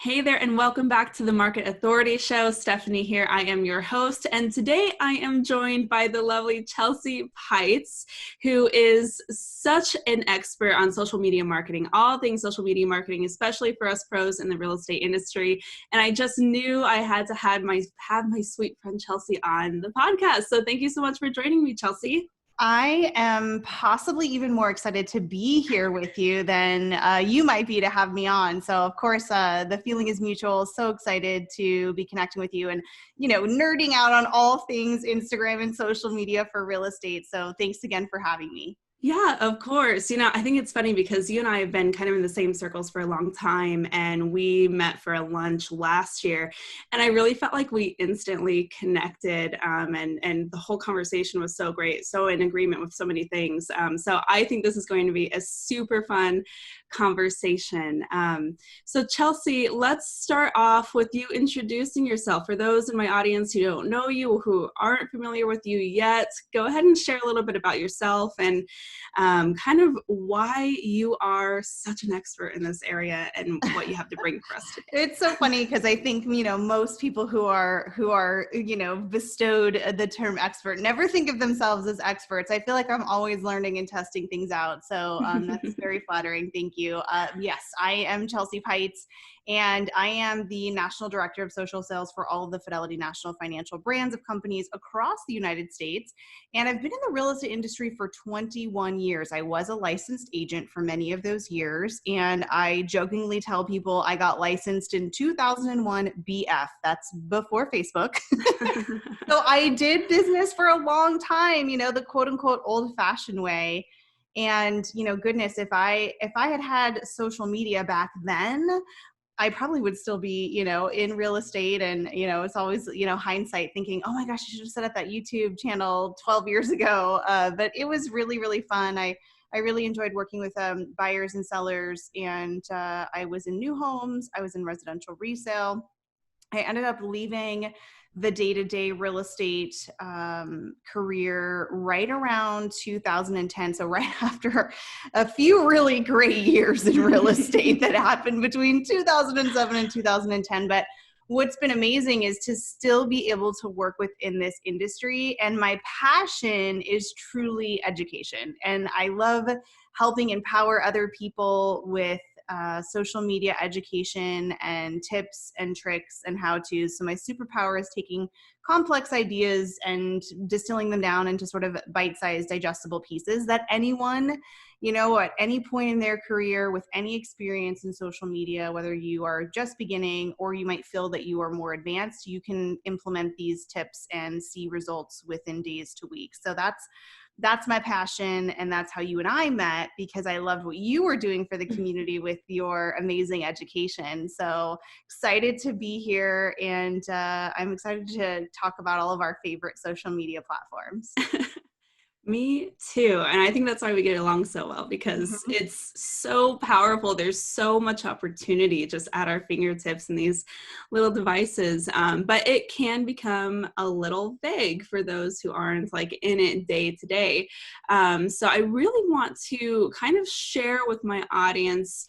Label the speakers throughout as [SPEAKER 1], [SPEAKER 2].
[SPEAKER 1] Hey there, and welcome back to the Market Authority Show. Stephanie here. I am your host, and today I am joined by the lovely Chelsea Peitz, who is such an expert on social media marketing, all things social media marketing, especially for us pros in the real estate industry. And I just knew I had to have my sweet friend Chelsea on the podcast. So thank you so much for joining me, Chelsea.
[SPEAKER 2] I am possibly even more excited to be here with you than you might be to have me on. So, of course, the feeling is mutual. So excited to be connecting with you and, nerding out on all things Instagram and social media for real estate. So thanks again for having me.
[SPEAKER 1] Yeah, of course. I think it's funny because you and I have been kind of in the same circles for a long time, and we met for a lunch last year, and I really felt like we instantly connected, and the whole conversation was so great, so in agreement with so many things. So I think this is going to be a super fun conversation. So Chelsea, let's start off with you introducing yourself. For those in my audience who don't know you, who aren't familiar with you yet, go ahead and share a little bit about yourself and kind of why you are such an expert in this area and what you have to bring for us today.
[SPEAKER 2] It's so funny because I think, most people who are, bestowed the term expert never think of themselves as experts. I feel like I'm always learning and testing things out. So that's very flattering. Thank you. Yes, I am Chelsea Peitz, and I am the National Director of Social Sales for all of the Fidelity National Financial brands of companies across the United States. And I've been in the real estate industry for 21 years. I was a licensed agent for many of those years. And I jokingly tell people I got licensed in 2001 BF. That's before Facebook. So I did business for a long time, the quote unquote old fashioned way. And, goodness, if I had social media back then, I probably would still be, in real estate. And, it's always, hindsight thinking, oh my gosh, I should have set up that YouTube channel 12 years ago. But it was really, really fun. I really enjoyed working with buyers and sellers. And I was in new homes. I was in residential resale. I ended up leaving the day-to-day real estate career right around 2010. So right after a few really great years in real estate that happened between 2007 and 2010. But what's been amazing is to still be able to work within this industry. And my passion is truly education. And I love helping empower other people with social media education and tips and tricks and how-tos. So my superpower is taking complex ideas and distilling them down into sort of bite-sized digestible pieces that anyone, at any point in their career with any experience in social media, whether you are just beginning or you might feel that you are more advanced, you can implement these tips and see results within days to weeks. So that's my passion, and that's how you and I met, because I loved what you were doing for the community with your amazing education. So excited to be here, and I'm excited to talk about all of our favorite social media platforms.
[SPEAKER 1] Me too. And I think that's why we get along so well, because it's so powerful. There's so much opportunity just at our fingertips in these little devices. But it can become a little vague for those who aren't like in it day to day. So I really want to kind of share with my audience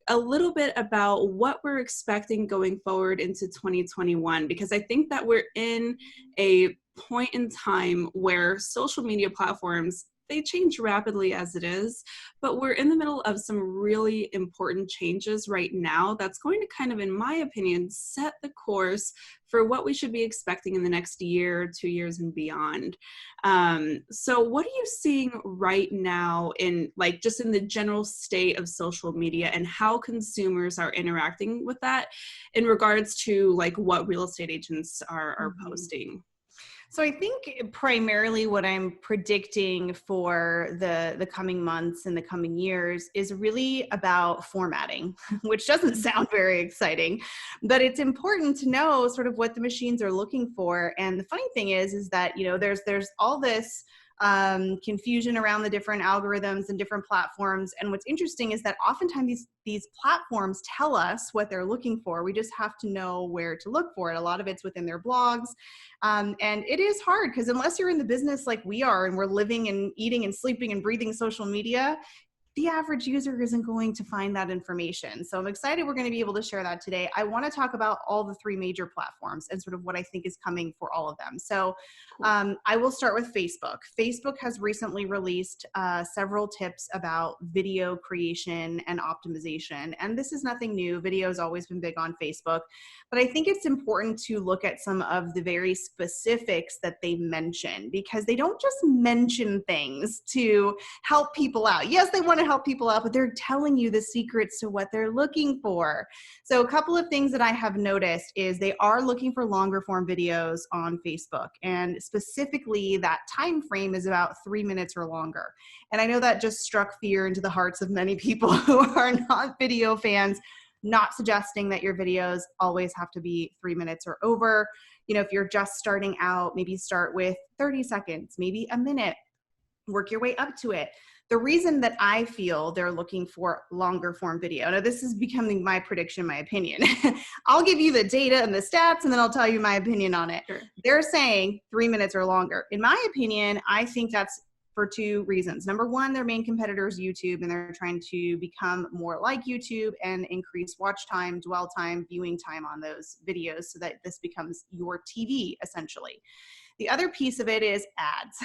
[SPEAKER 1] a little bit about what we're expecting going forward into 2021, because I think that we're in a point in time where social media platforms, they change rapidly as it is, but we're in the middle of some really important changes right now that's going to kind of, in my opinion, set the course for what we should be expecting in the next year, 2 years, and beyond. So what are you seeing right now in just in the general state of social media and how consumers are interacting with that in regards to what real estate agents are posting?
[SPEAKER 2] So I think primarily what I'm predicting for the coming months and the coming years is really about formatting, which doesn't sound very exciting, but it's important to know sort of what the machines are looking for. And the funny thing is that, there's all this confusion around the different algorithms and different platforms. And what's interesting is that oftentimes these platforms tell us what they're looking for. We just have to know where to look for it. A lot of it's within their blogs. And it is hard because unless you're in the business like we are and we're living and eating and sleeping and breathing social media, the average user isn't going to find that information. So I'm excited we're going to be able to share that today. I want to talk about all the three major platforms and sort of what I think is coming for all of them. So I will start with Facebook. Facebook has recently released several tips about video creation and optimization. And this is nothing new. Video has always been big on Facebook. But I think it's important to look at some of the very specifics that they mention, because they don't just mention things to help people out. Yes, they want to help people out, but they're telling you the secrets to what they're looking for. So a couple of things that I have noticed is they are looking for longer form videos on Facebook, and specifically that time frame is about 3 minutes or longer. And I know that just struck fear into the hearts of many people who are not video fans. Not suggesting that your videos always have to be 3 minutes or over. You know, if you're just starting out, maybe start with 30 seconds, maybe a minute, work your way up to it. The reason that I feel they're looking for longer form video, now this is becoming my prediction, my opinion. I'll give you the data and the stats, and then I'll tell you my opinion on it.
[SPEAKER 1] Sure.
[SPEAKER 2] They're saying 3 minutes or longer. In my opinion, I think that's for two reasons. Number one, their main competitor is YouTube, and they're trying to become more like YouTube and increase watch time, dwell time, viewing time on those videos so that this becomes your TV essentially. The other piece of it is ads.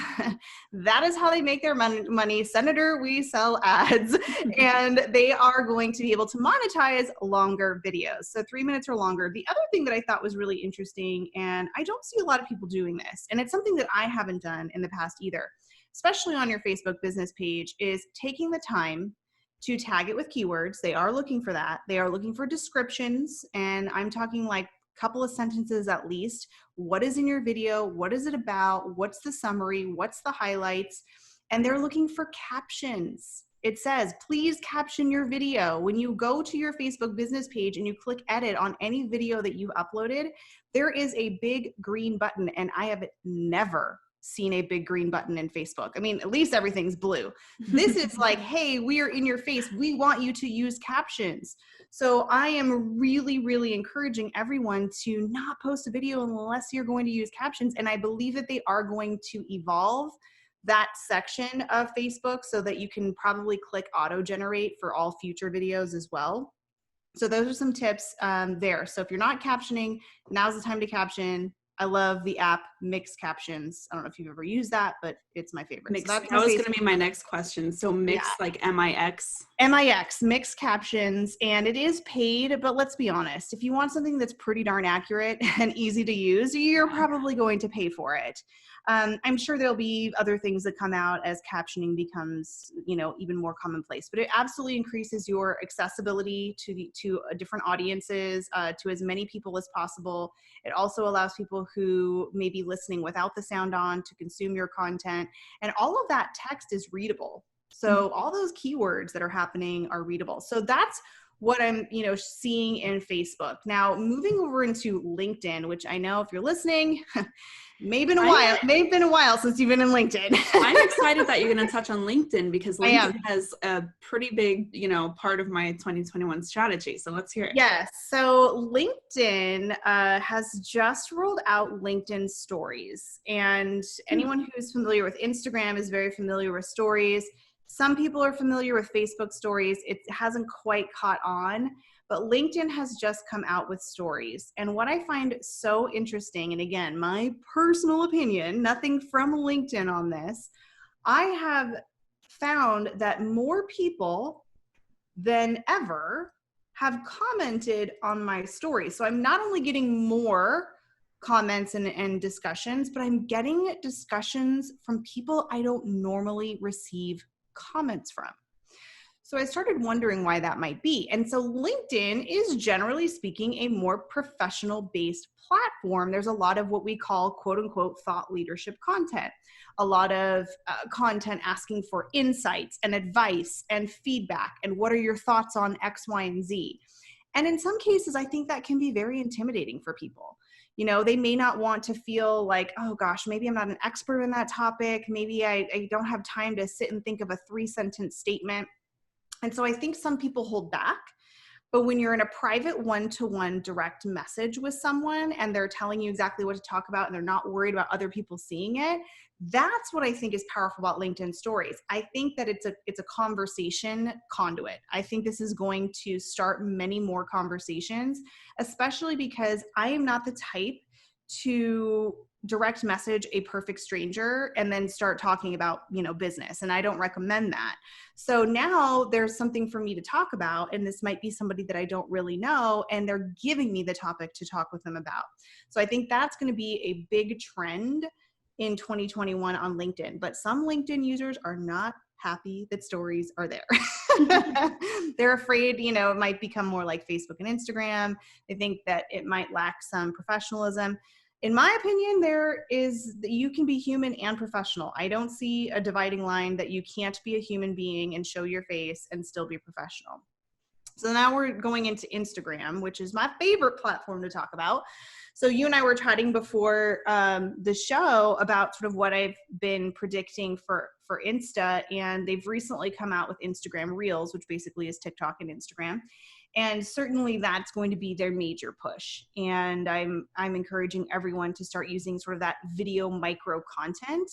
[SPEAKER 2] That is how they make their money. Senator, we sell ads. And they are going to be able to monetize longer videos. So 3 minutes or longer. The other thing that I thought was really interesting, and I don't see a lot of people doing this, and it's something that I haven't done in the past either, especially on your Facebook business page, is taking the time to tag it with keywords. They are looking for that. They are looking for descriptions, and I'm talking like a couple of sentences at least. What is in your video? What is it about? What's the summary? What's the highlights? And they're looking for captions. It says, please caption your video. When you go to your Facebook business page and you click edit on any video that you've uploaded, there is a big green button, and I have never seen a big green button in Facebook. I mean, at least everything's blue. This is like, hey, we are in your face. We want you to use captions. So I am really, really encouraging everyone to not post a video unless you're going to use captions. And I believe that they are going to evolve that section of Facebook so that you can probably click auto generate for all future videos as well. So those are some tips there. So if you're not captioning, now's the time to caption. I love the app Mix Captions. I don't know if you've ever used that, but it's my favorite.
[SPEAKER 1] Mix,
[SPEAKER 2] so
[SPEAKER 1] that was going to be my next question. So Mix, like M-I-X?
[SPEAKER 2] M-I-X, Mix Captions, and it is paid, but let's be honest. If you want something that's pretty darn accurate and easy to use, you're probably going to pay for it. I'm sure there'll be other things that come out as captioning becomes, you know, even more commonplace, but it absolutely increases your accessibility to different audiences, to as many people as possible. It also allows people who may be listening without the sound on to consume your content, and all of that text is readable. So all those keywords that are happening are readable. So that's what I'm, you know, seeing in Facebook. Now, moving over into LinkedIn, which I know if you're listening, may have been a while since you've been in LinkedIn.
[SPEAKER 1] I'm excited that you're going to touch on LinkedIn, because LinkedIn has a pretty big, you know, part of my 2021 strategy. So let's hear it.
[SPEAKER 2] Yes. So LinkedIn has just rolled out LinkedIn Stories, and anyone who's familiar with Instagram is very familiar with Stories. Some people are familiar with Facebook Stories. It hasn't quite caught on, but LinkedIn has just come out with Stories. And what I find so interesting, and again, my personal opinion, nothing from LinkedIn on this, I have found that more people than ever have commented on my stories. So I'm not only getting more comments and discussions, but I'm getting discussions from people I don't normally receive comments from. So I started wondering why that might be. And so LinkedIn is, generally speaking, a more professional-based platform. There's a lot of what we call quote unquote thought leadership content, a lot of content asking for insights and advice and feedback and what are your thoughts on X, Y, and Z. And in some cases, I think that can be very intimidating for people. You know, they may not want to feel like, oh gosh, maybe I'm not an expert in that topic. Maybe I don't have time to sit and think of a 3-sentence statement. And so I think some people hold back. But when you're in a private one-to-one direct message with someone and they're telling you exactly what to talk about and they're not worried about other people seeing it, that's what I think is powerful about LinkedIn stories. I think that it's a conversation conduit. I think this is going to start many more conversations, especially because I am not the type to direct message a perfect stranger and then start talking about, business. And I don't recommend that. So now there's something for me to talk about, and this might be somebody that I don't really know, and they're giving me the topic to talk with them about. So I think that's going to be a big trend in 2021 on LinkedIn. But some LinkedIn users are not happy that stories are there. They're afraid, it might become more like Facebook and Instagram. They think that it might lack some professionalism. In my opinion, you can be human and professional. I don't see a dividing line that you can't be a human being and show your face and still be professional. So now we're going into Instagram, which is my favorite platform to talk about. So you and I were chatting before the show about sort of what I've been predicting for Insta, and they've recently come out with Instagram Reels, which basically is TikTok and Instagram. And certainly that's going to be their major push. And I'm encouraging everyone to start using sort of that video micro content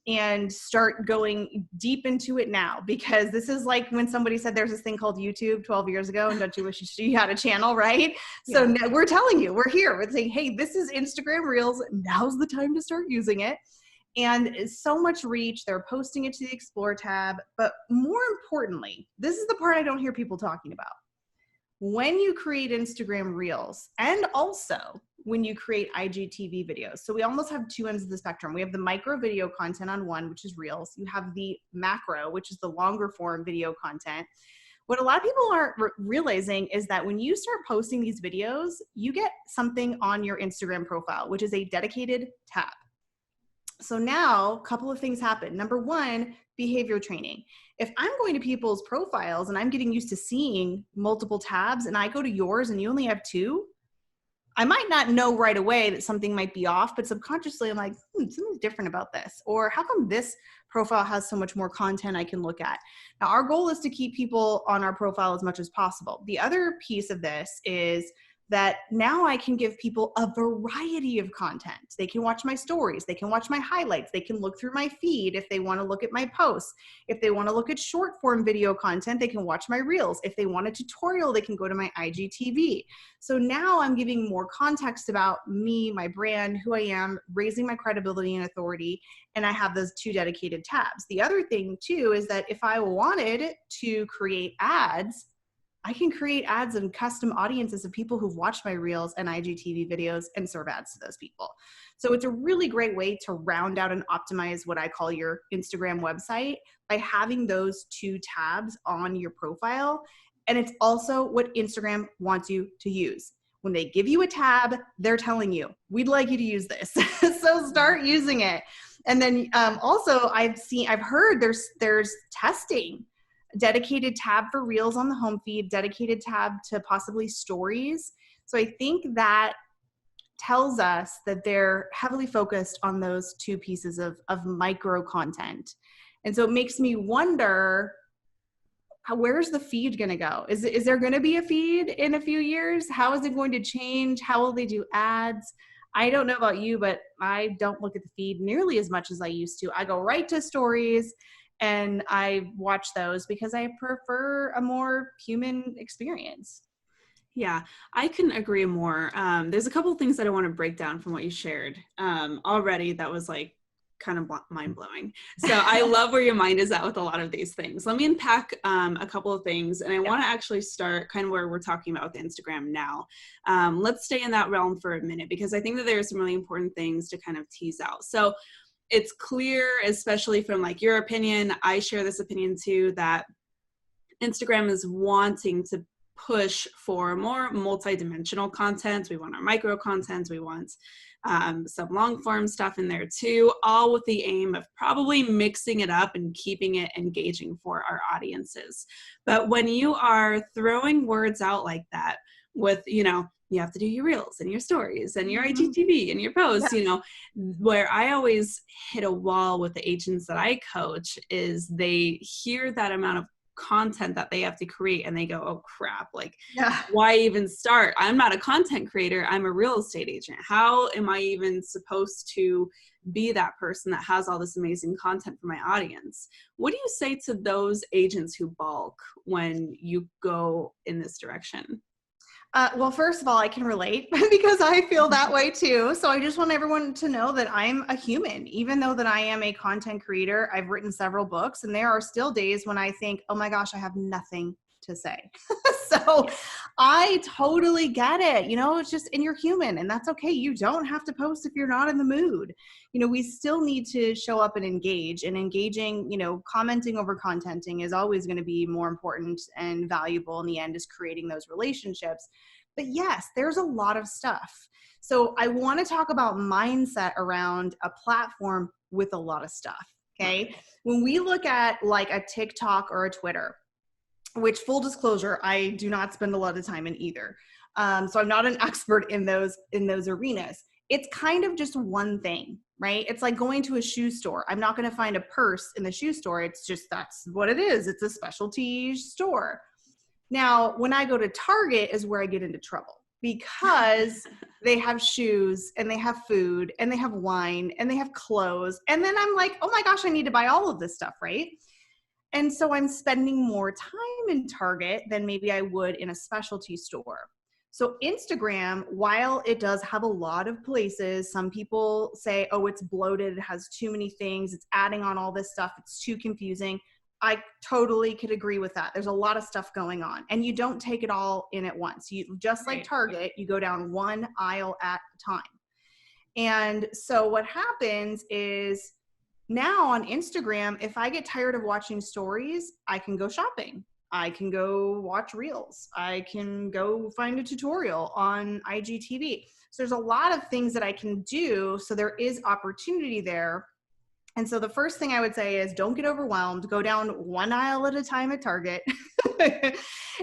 [SPEAKER 2] and start going deep into it now, because this is like when somebody said there's this thing called YouTube 12 years ago, and don't you wish you had a channel, right? Yeah. So now we're telling you, we're here. We're saying, hey, this is Instagram Reels. Now's the time to start using it. And it's so much reach. They're posting it to the Explore tab. But more importantly, this is the part I don't hear people talking about. When you create Instagram Reels, and also when you create IGTV videos. So we almost have two ends of the spectrum. We have the micro video content on one, which is Reels. You have the macro, which is the longer form video content. What a lot of people aren't realizing is that when you start posting these videos, you get something on your Instagram profile, which is a dedicated tab. So now a couple of things happen. Number one, behavior training. If I'm going to people's profiles and I'm getting used to seeing multiple tabs and I go to yours and you only have two, I might not know right away that something might be off, but subconsciously I'm like, something's different about this. Or how come this profile has so much more content I can look at? Now, our goal is to keep people on our profile as much as possible. The other piece of this is that now I can give people a variety of content. They can watch my stories. They can watch my highlights. They can look through my feed if they want to look at my posts. If they want to look at short form video content, they can watch my Reels. If they want a tutorial, they can go to my IGTV. So now I'm giving more context about me, my brand, who I am, raising my credibility and authority, and I have those two dedicated tabs. The other thing too is that if I wanted to create ads, I can create ads and custom audiences of people who've watched my Reels and IGTV videos and serve ads to those people. So it's a really great way to round out and optimize what I call your Instagram website by having those two tabs on your profile. And it's also what Instagram wants you to use. When they give you a tab, they're telling you, we'd like you to use this. So start using it. And then also I've heard there's testing. Dedicated tab for Reels on the home feed, dedicated tab to possibly stories. So I think that tells us that they're heavily focused on those two pieces of micro content. And so it makes me wonder, where's the feed going to go? Is there going to be a feed in a few years? How is it going to change? How will they do ads? I don't know about you, but I don't look at the feed nearly as much as I used to. I go right to stories and I watch those because I prefer a more human experience.
[SPEAKER 1] Yeah, I couldn't agree more. There's a couple of things that I want to break down from what you shared already that was like kind of mind-blowing. So I love where your mind is at with a lot of these things. Let me unpack a couple of things, and I want to actually start kind of where we're talking about with Instagram now. Let's stay in that realm for a minute because I think that there are some really important things to kind of tease out. So it's clear, especially from like your opinion, I share this opinion too, that Instagram is wanting to push for more multi-dimensional content. We want our micro content. We want some long form stuff in there too, all with the aim of probably mixing it up and keeping it engaging for our audiences. But when you are throwing words out like that with, you have to do your Reels and your stories and your IGTV and your posts, where I always hit a wall with the agents that I coach is they hear that amount of content that they have to create, and they go, oh crap, like,
[SPEAKER 2] Yeah.
[SPEAKER 1] why even start? I'm not a content creator, I'm a real estate agent. How am I even supposed to be that person that has all this amazing content for my audience? What do you say to those agents who balk when you go in this direction?
[SPEAKER 2] Well, first of all, I can relate because I feel that way too. So I just want everyone to know that I'm a human. Even though that I am a content creator, I've written several books, and there are still days when I think, oh my gosh, I have nothing to say. So I totally get it. It's just, and you're human, and that's okay. You don't have to post if you're not in the mood. We still need to show up and engage, and engaging, commenting over contenting is always going to be more important and valuable in the end, is creating those relationships. But yes, there's a lot of stuff. So I want to talk about mindset around a platform with a lot of stuff. Okay. When we look at like a TikTok or a Twitter, which, full disclosure, I do not spend a lot of time in either. So I'm not an expert in those arenas. It's kind of just one thing, right? It's like going to a shoe store. I'm not going to find a purse in the shoe store. It's just, that's what it is. It's a specialty store. Now, when I go to Target is where I get into trouble, because they have shoes, and they have food, and they have wine, and they have clothes. And then I'm like, oh my gosh, I need to buy all of this stuff, right? And so I'm spending more time in Target than maybe I would in a specialty store. So Instagram, while it does have a lot of places, some people say, oh, it's bloated, it has too many things, it's adding on all this stuff, it's too confusing. I totally could agree with that. There's a lot of stuff going on, and you don't take it all in at once. You, just like Target, you go down one aisle at a time. And so what happens is, now on Instagram, if I get tired of watching stories, I can go shopping. I can go watch reels. I can go find a tutorial on IGTV. So there's a lot of things that I can do. So there is opportunity there. And so the first thing I would say is, don't get overwhelmed. Go down one aisle at a time at Target.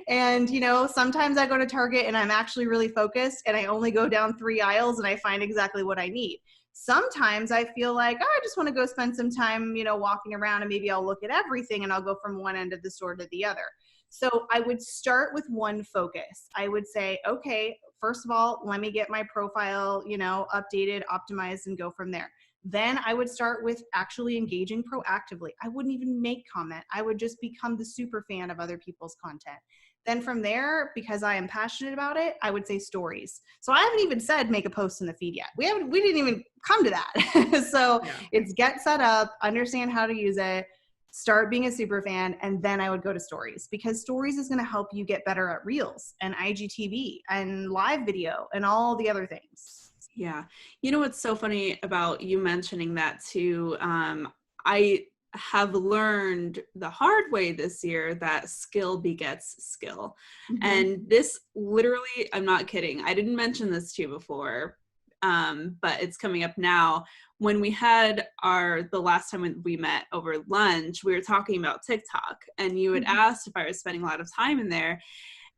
[SPEAKER 2] And, sometimes I go to Target and I'm actually really focused, and I only go down 3 aisles and I find exactly what I need. Sometimes I feel like, oh, I just want to go spend some time, walking around, and maybe I'll look at everything and I'll go from one end of the store to the other. So I would start with one focus. I would say, okay, first of all, let me get my profile, updated, optimized, and go from there. Then I would start with actually engaging proactively. I wouldn't even make comment. I would just become the super fan of other people's content. Then from there, because I am passionate about it, I would say stories. So I haven't even said make a post in the feed yet. We didn't even come to that. So It's get set up, understand how to use it, start being a super fan, and then I would go to stories, because stories is going to help you get better at reels and IGTV and live video and all the other things.
[SPEAKER 1] Yeah. What's so funny about you mentioning that too? I have learned the hard way this year that skill begets skill. Mm-hmm. And this literally, I'm not kidding. I didn't mention this to you before, but it's coming up now. When we had the last time we met over lunch, we were talking about TikTok, and you had asked if I was spending a lot of time in there.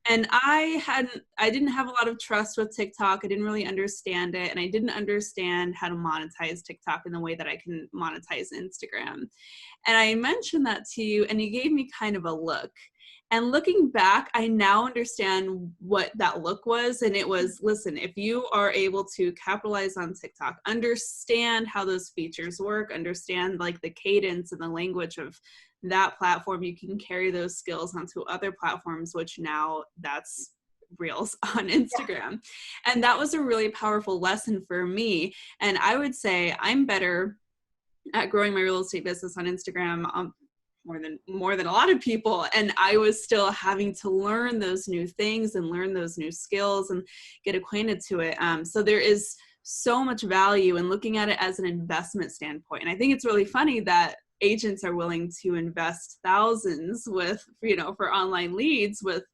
[SPEAKER 1] And I didn't have a lot of trust with TikTok. I didn't really understand it. And I didn't understand how to monetize TikTok in the way that I can monetize Instagram. And I mentioned that to you, and you gave me kind of a look. And looking back, I now understand what that look was. And it was, listen, if you are able to capitalize on TikTok, understand how those features work, understand like the cadence and the language of that platform, you can carry those skills onto other platforms, which now that's reels on Instagram. Yeah. And that was a really powerful lesson for me. And I would say I'm better at growing my real estate business on Instagram more than a lot of people. And I was still having to learn those new things and learn those new skills and get acquainted to it. So there is so much value in looking at it as an investment standpoint. And I think it's really funny that agents are willing to invest thousands with, for online leads with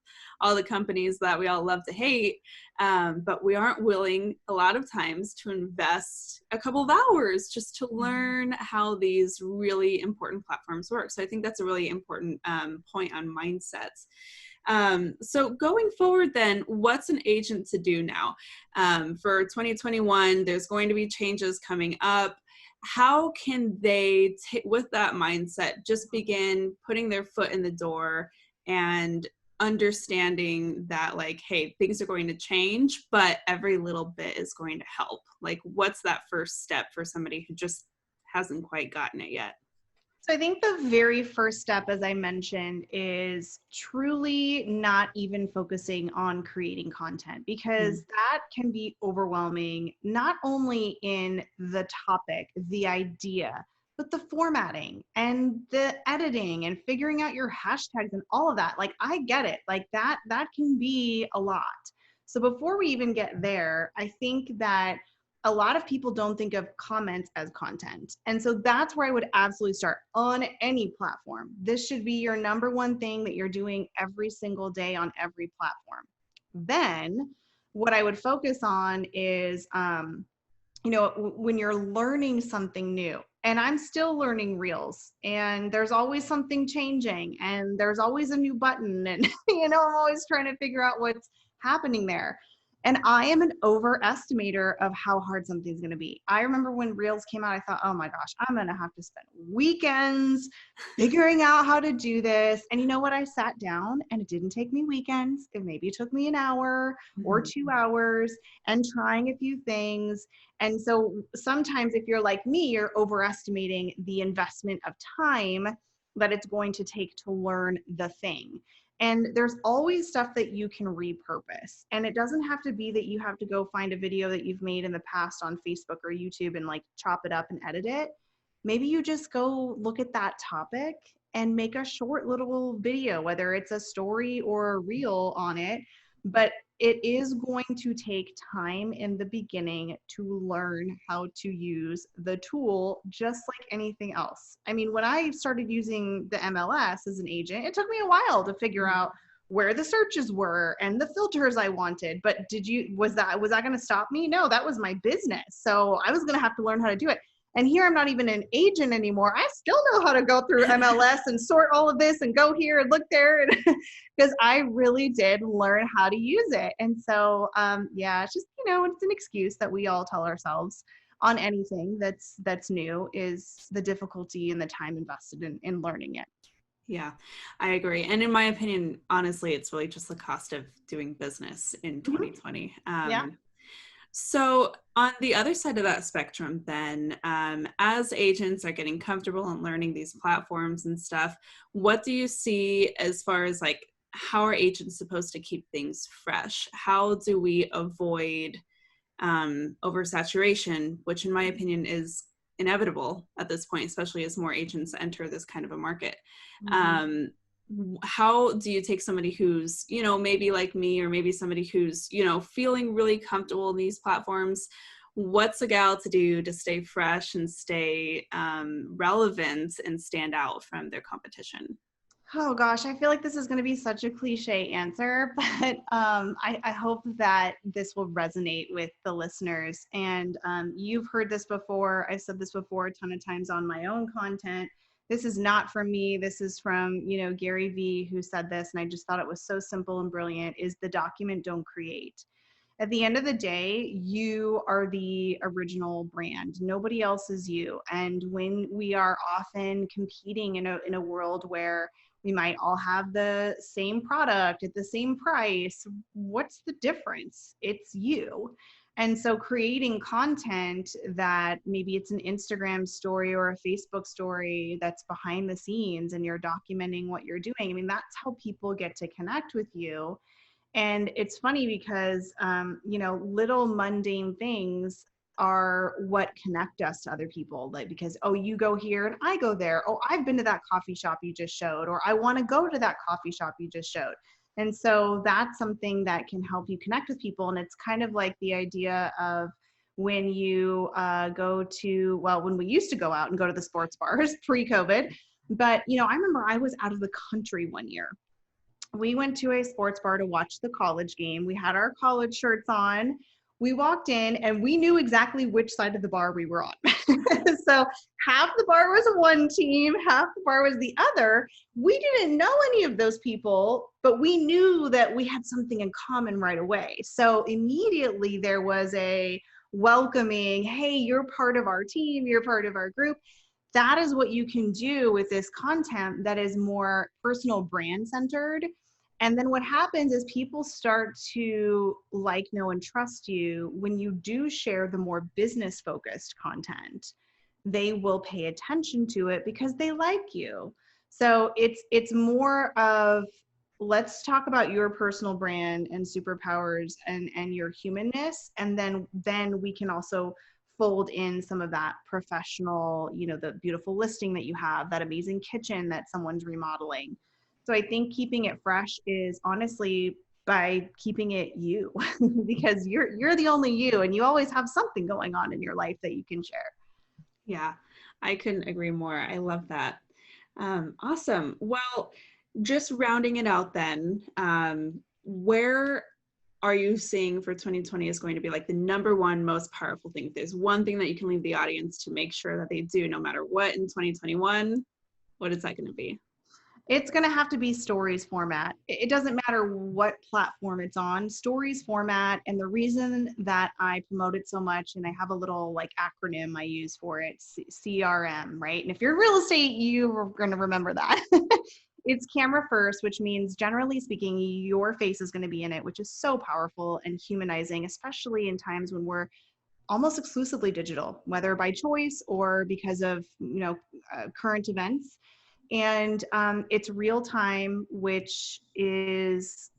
[SPEAKER 1] all the companies that we all love to hate. But we aren't willing a lot of times to invest a couple of hours just to learn how these really important platforms work. So I think that's a really important point on mindsets. So going forward then, what's an agent to do now? For 2021, there's going to be changes coming up. how can they, with that mindset, just begin putting their foot in the door and understanding that, like, hey, things are going to change, but every little bit is going to help? Like, what's that first step for somebody who just hasn't quite gotten it yet?
[SPEAKER 2] So I think the very first step, as I mentioned, is truly not even focusing on creating content, because that can be overwhelming, not only in the topic, the idea, but the formatting and the editing and figuring out your hashtags and all of that. Like, I get it. Like that can be a lot. So before we even get there, I think that a lot of people don't think of comments as content. And so that's where I would absolutely start on any platform. This should be your number one thing that you're doing every single day on every platform. Then what I would focus on is, when you're learning something new, and I'm still learning Reels, and there's always something changing, and there's always a new button, and I'm always trying to figure out what's happening there. And I am an overestimator of how hard something's going to be. I remember when Reels came out, I thought, oh my gosh, I'm going to have to spend weekends figuring out how to do this. And you know what? I sat down, and it didn't take me weekends. Maybe it took me an hour or 2 hours, and trying a few things. And so sometimes if you're like me, you're overestimating the investment of time that it's going to take to learn the thing. And there's always stuff that you can repurpose. And it doesn't have to be that you have to go find a video that you've made in the past on Facebook or YouTube and like chop it up and edit it. Maybe you just go look at that topic and make a short little video, whether it's a story or a reel on it. But it is going to take time in the beginning to learn how to use the tool, just like anything else. I mean, when I started using the MLS as an agent, it took me a while to figure out where the searches were and the filters I wanted. But was that going to stop me? No, that was my business. So I was going to have to learn how to do it. And here I'm not even an agent anymore. I still know how to go through MLS and sort all of this and go here and look there, because I really did learn how to use it. And so, it's just, it's an excuse that we all tell ourselves on anything that's new, is the difficulty and the time invested in learning it.
[SPEAKER 1] Yeah, I agree. And in my opinion, honestly, it's really just the cost of doing business in 2020.
[SPEAKER 2] Yeah.
[SPEAKER 1] So on the other side of that spectrum, then, as agents are getting comfortable and learning these platforms and stuff, what do you see as far as like, how are agents supposed to keep things fresh? How do we avoid oversaturation, which in my opinion is inevitable at this point, especially as more agents enter this kind of a market? How do you take somebody who's, maybe like me, or maybe somebody who's, feeling really comfortable in these platforms? What's a gal to do to stay fresh and stay relevant and stand out from their competition?
[SPEAKER 2] Oh gosh, I feel like this is going to be such a cliche answer, but I hope that this will resonate with the listeners. And you've heard this before. I've said this before a ton of times on my own content. This is not from me. This is from, Gary Vee, who said this, and I just thought it was so simple and brilliant, is the document, don't create. At the end of the day, you are the original brand. Nobody else is you. And when we are often competing in a world where we might all have the same product at the same price, what's the difference? It's you. And so creating content that maybe it's an Instagram story or a Facebook story that's behind the scenes and you're documenting what you're doing. I mean, that's how people get to connect with you. And it's funny because, little mundane things are what connect us to other people. Like, because, oh, you go here and I go there. Oh, I've been to that coffee shop you just showed, or I want to go to that coffee shop you just showed. And so that's something that can help you connect with people. And it's kind of like the idea of when you when we used to go out and go to the sports bars pre-COVID. But, I remember I was out of the country one year. We went to a sports bar to watch the college game. We had our college shirts on. We walked in and we knew exactly which side of the bar we were on. So half the bar was one team, half the bar was the other. We didn't know any of those people, but we knew that we had something in common right away. So immediately there was a, welcoming, hey, you're part of our team, you're part of our group. That is what you can do with this content that is more personal brand centered. And then what happens is people start to like, know, and trust you when you do share the more business focused content. They will pay attention to it because they like you. So it's more of, let's talk about your personal brand and superpowers and your humanness, and then we can also fold in some of that professional, the beautiful listing that you have, that amazing kitchen that someone's remodeling. So I think keeping it fresh is honestly by keeping it you because you're the only you, and you always have something going on in your life that you can share.
[SPEAKER 1] Yeah, I couldn't agree more. I love that. Awesome. Well, just rounding it out then, where are you seeing for 2020 is going to be like the number one most powerful thing? If there's one thing that you can leave the audience to make sure that they do no matter what in 2021, what is that going to be?
[SPEAKER 2] It's going to have to be stories format. It doesn't matter what platform it's on, stories format. And the reason that I promote it so much, and I have a little like acronym I use for it, CRM, right? And if you're in real estate, you're going to remember that. It's camera first, which means generally speaking, your face is going to be in it, which is so powerful and humanizing, especially in times when we're almost exclusively digital, whether by choice or because of, current events. And it's real time, which is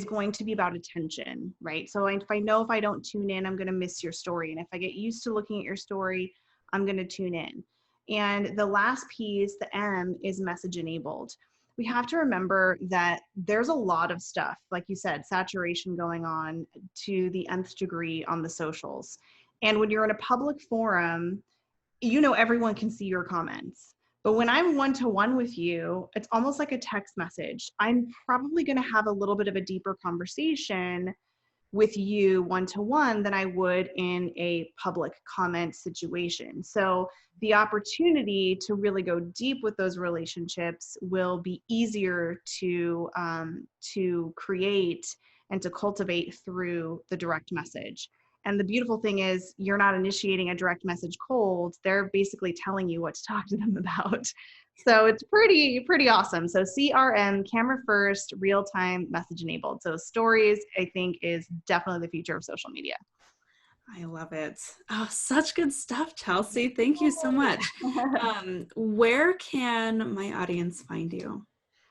[SPEAKER 2] going to be about attention, right? So if I know if I don't tune in, I'm going to miss your story. And if I get used to looking at your story, I'm going to tune in. And the last piece, the M, is message enabled. We have to remember that there's a lot of stuff, like you said, saturation going on to the nth degree on the socials. And when you're in a public forum, everyone can see your comments. But when I'm one-to-one with you, it's almost like a text message. I'm probably going to have a little bit of a deeper conversation with you one-to-one than I would in a public comment situation. So the opportunity to really go deep with those relationships will be easier to create and to cultivate through the direct message. And the beautiful thing is you're not initiating a direct message cold. They're basically telling you what to talk to them about. So it's pretty awesome. So CRM, camera first, real-time, message enabled. So stories, I think, is definitely the future of social media.
[SPEAKER 1] I love it. Oh, such good stuff, Chelsea. Thank you so much. Where can my audience find you?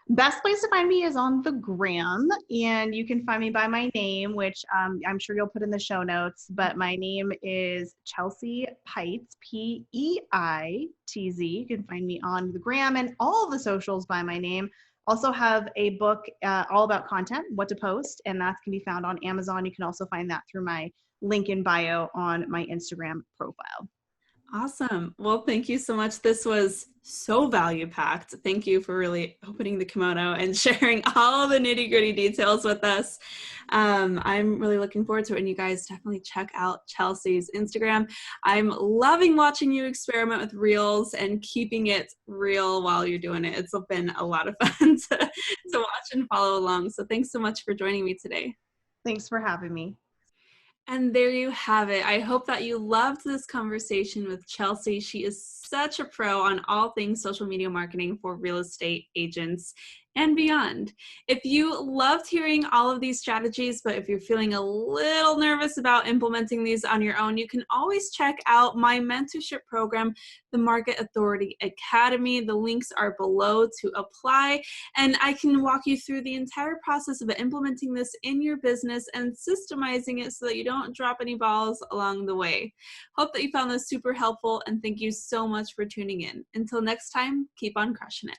[SPEAKER 2] Best place to find me is on the gram, and you can find me by my name, which I'm sure you'll put in the show notes, but my name is Chelsea Peitz, Peitz. You can find me on the gram and all the socials by my name. Also have a book all about content, what to post, and that can be found on Amazon. You can also find that through my link in bio on my Instagram profile.
[SPEAKER 1] Awesome. Well, thank you so much. This was so value packed. Thank you for really opening the kimono and sharing all the nitty gritty details with us. I'm really looking forward to it. And you guys definitely check out Chelsea's Instagram. I'm loving watching you experiment with reels and keeping it real while you're doing it. It's been a lot of fun to watch and follow along. So thanks so much for joining me today.
[SPEAKER 2] Thanks for having me.
[SPEAKER 1] And there you have it. I hope that you loved this conversation with Chelsea. She is such a pro on all things social media marketing for real estate agents and beyond. If you loved hearing all of these strategies, but if you're feeling a little nervous about implementing these on your own, you can always check out my mentorship program, the Market Authority Academy. The links are below to apply, and I can walk you through the entire process of implementing this in your business and systemizing it so that you don't drop any balls along the way. Hope that you found this super helpful, and thank you so much for tuning in. Until next time, keep on crushing it.